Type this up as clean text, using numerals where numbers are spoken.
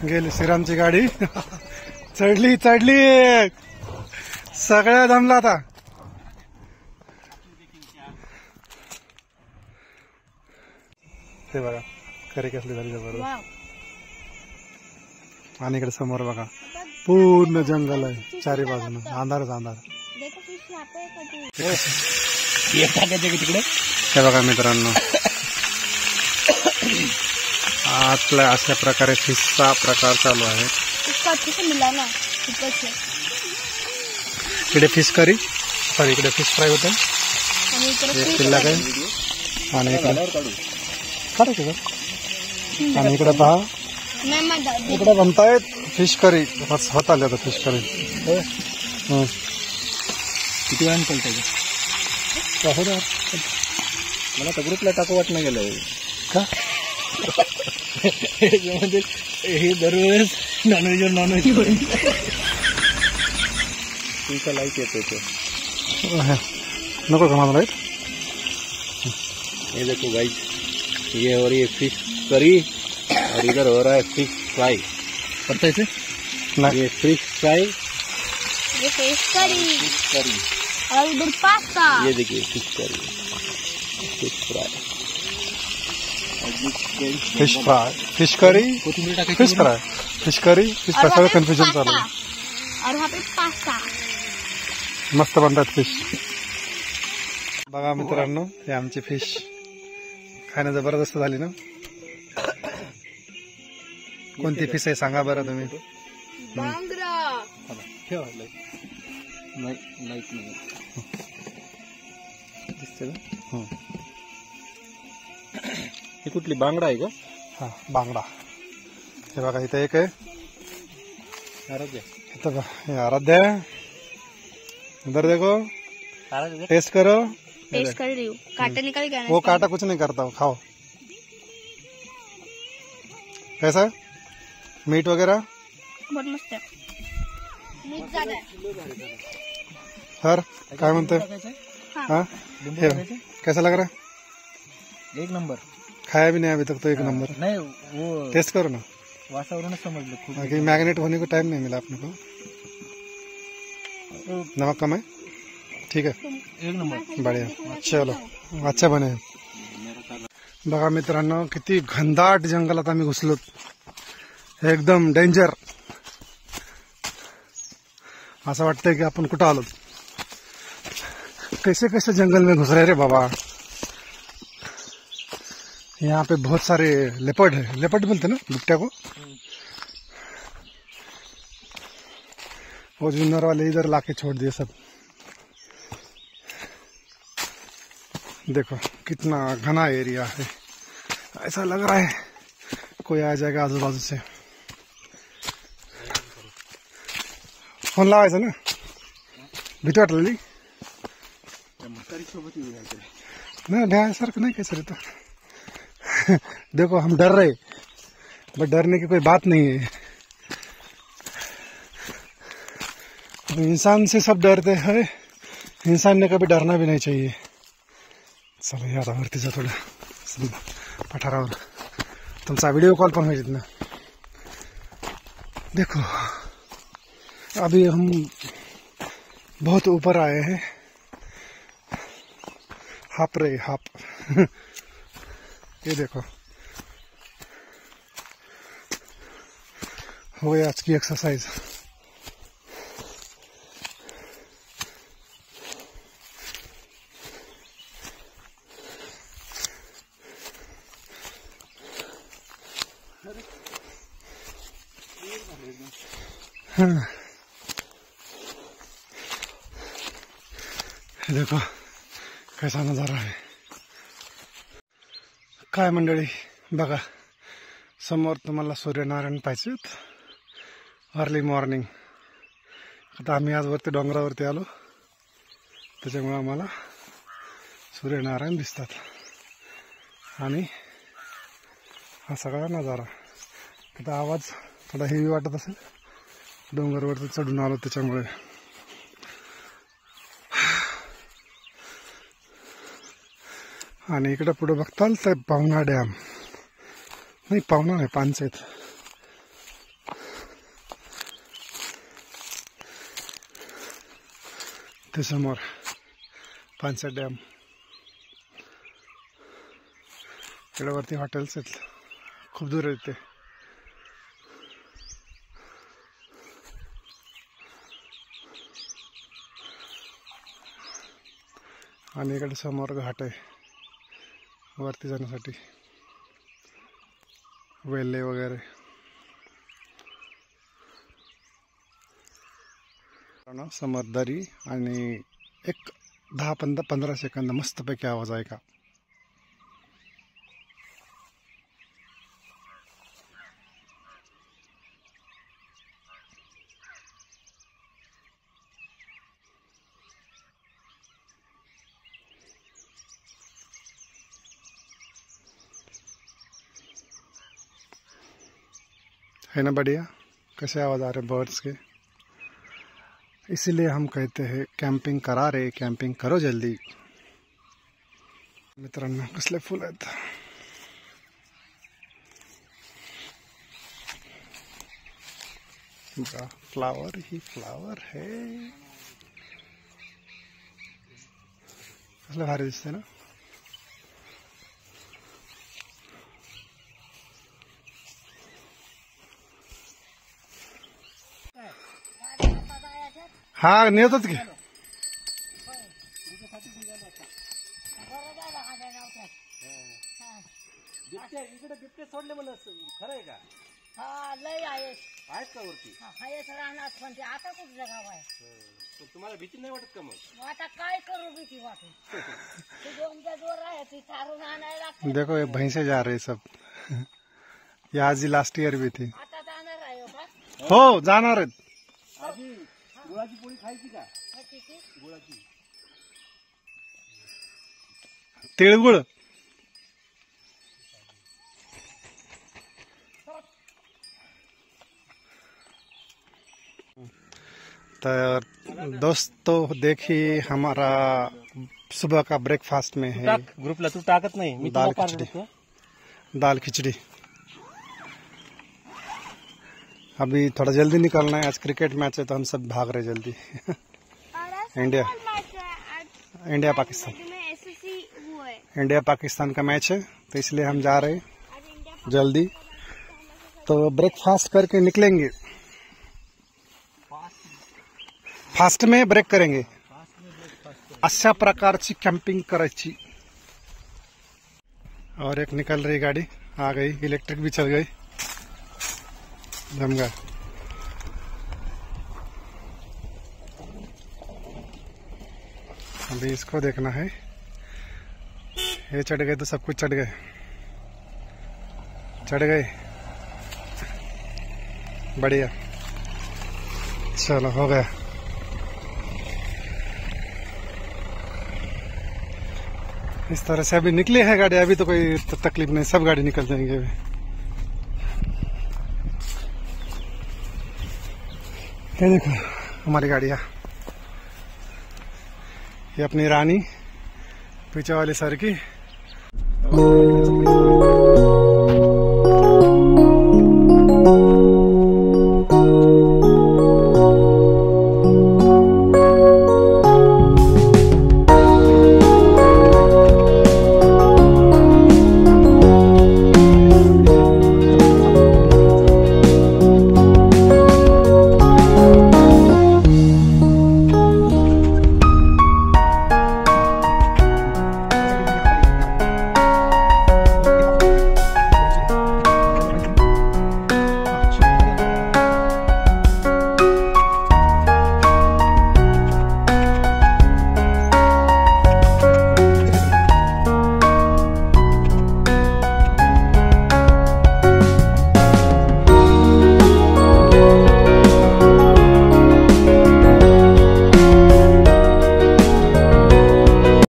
गेली श्रीरामची गाडी चढली चढली सगळ्या दमला आता. ते बघा खरे कसली झाली जबरदस्त. आणि इकडे समोर बघा पूर्ण जंगल आहे चारी बाजून अंधारच अंधार. तिकडे हे बघा मित्रांनो आतला अशा प्रकारे फिशचा प्रकार चालू आहे. इकडे फिश करी सॉरी इकडे फिश फ्राय होते किल्ला काय आणि इकडे आणि इकडे पहा इकडे बनतायत फिश करी होत आले आता फिश करी. किती वेळानं चालतंय मला तर ग्रुपला टाकू वाटणं गेलं का म्हणजे हे दरवेळेस नॉनव्हेजवर नॉनव्हेज तुमचा लाईट येतो तो नको का मला लाईट. ये देखो गाइस ये हो रही है फिश करी और इधर हो रहा है फिश फ्राई. पता है ये फिश फ्राई ये फिश करी और इधर पास्ता. ये देखिए fish curry fish fry fish fry fish curry fish fry fish curry fish fry सगळं कन्फ्युजन चालू आहे. और वहाँ पे पास्ता मस्त बनतात फिश. बघा मित्रांनो हे आमची फिश खाणं जबरदस्त झाली ना. कोणती फिश आहे सांगा बरं तुम्ही. बांगडा दिसते का ही कुठली बांगडा आहे का. हा बांगडा. हे बघा इथे एक आहे आराध्या इथं हे आराध्या इधर देखो टेस्ट करो. टेस्ट कर रही हूँ कांटा निकल गया. वो कांटा कुछ नहीं करता खाओ. कैसा है मीट वगैरह बहुत मस्त है. मीठ ज्यादा है. सर काय म्हणते हाँ कैसा लग रहा है. एक नंबर. खाया भी नहीं अभी तक तो एक नंबर. नहीं वो टेस्ट करो ना वातावरण समझ लो खुद. क्योंकि मैग्नेट होने को टाइम नहीं मिला अपने को. नमक कम है ठीक है एक नंबर बढ़िया. चलो अच्छा बने. बघा मित्रांनो किती घनदाट जंगलात आम्ही घुसलो. एकदम डेंजर. असं वाटतंय की आपण कुठं आलो. कैसे कैसे जंगल में घुस रहे रे बाबा. यहाँ पे बहुत सारे लेपर्ड है. लेपर्ड बोलते ना बुट्टिया को. वो जूनर वाले इधर लाके छोड़ दिए सब. देखो कितना घना एरिया है. ऐसा लग रहा है कोई आ जाएगा आजू बाजू से. फोन लावायचा ना भीती वाटलेली ना भ्यासारखं नाही काय सर इथं. देखो हम डर रहे बट डरने की कोई बात नहीं है. इंसान से सब डरते हैं इंसान ने कभी डरना भी नहीं चाहिए. चला या वरती जा थोडं पठारावर. तुमचा वीडियो कॉल पण होईल ना. देखो अभी हम बहुत ऊपर आए हैं. हाप रे हाप. ये देखो हो गई आज की एक्सरसाइज. देखो कैसा नजारा है. काय मंडळी बघा समोर तुम्हाला सूर्यनारायण पाहिजेत. Early morning. आता आम्ही आज वरती डोंगरावरती आलो त्याच्यामुळे आम्हाला सूर्यनारायण दिसतात. आणि हा सगळा नजारा. आता आवाज थोडा हेवी वाटत असेल डोंगरवरती चढून आलो त्याच्यामुळे. आणि इकडे पुढे बघताल तर पावना डॅम नाही पावना नाही पानचेत. ते समोर पानसट डॅम. इकडे वरती हॉटेल्स आहेत, खूप दूर आहेत ते. आणि इकडे समोर घाट आहे वरती जाण्यासाठी, वेल्हे वगैरे. समोर दरी आणि एक 10-15 सेकंद मस्तपैकी आवाज आहे का. है ना बढ़िया. कैसे आवाज आ रहे बर्ड्स के. इसीलिए हम कहते हैं कॅम्पिंग करा रे, कॅम्पिंग करो जल्दी. मित्रांनो कसले फुल आहेत. फ्लावर ही फ्लावर है. कसले भारी दिसते ना. हा नेतात की. इकडे बिबटे सोडले म्हणून खरंय का. हा लय आहेत का वरती. हायच राहणार पण ते आता कुठलं गाव आहे. तुम्हाला भीती नाही वाटत का मग. आता काय करू भीती वाटून. ते 2 जोर आहे ती चारून आणायला लागते. देखो ये भैंसे जा रहे सब. ये आज ही लास्ट ईयर भी थी. आता जाणार आहे का. हो जाणार आहेत. आजी गुळाची पोळी खायची का. खायची की? गुळाची. तिळगुळ. तो दोस्तों देखिए हमारा सुबह का ब्रेकफास्ट में है ग्रुपला तू टाकत नाही. मी दाल खिचड़ी. दाल खिचड़ी. अभी थोड़ा जल्दी निकलना है, आज क्रिकेट मैच है तो हम सब भाग रहे जल्दी. इंडिया पाकिस्तान. इंडिया पाकिस्तान का मैच है तो इसलिए हम जा रहे हैं जल्दी. तो ब्रेकफास्ट करके निकलेंगे. फास्ट में ब्रेक करेंगे. अशा प्रकारची कॅम्पिंग करायची. और एक निकल रही गाड़ी, आ गई. इलेक्ट्रिक भी चल गई. जम गया. अभी इसको देखना है. ये चढ़ गए तो सब कुछ चढ़ गए. चढ़ गए. बढ़िया. चलो हो गया. इस तरह से अभी निकली है गाड़ी. अभी तो कोई तकलीफ नहीं, सब गाड़ी निकल जाएंगे अभी. ये देखो हमारी गाड़ियाँ. ये अपनी रानी, पीछे वाली सर की.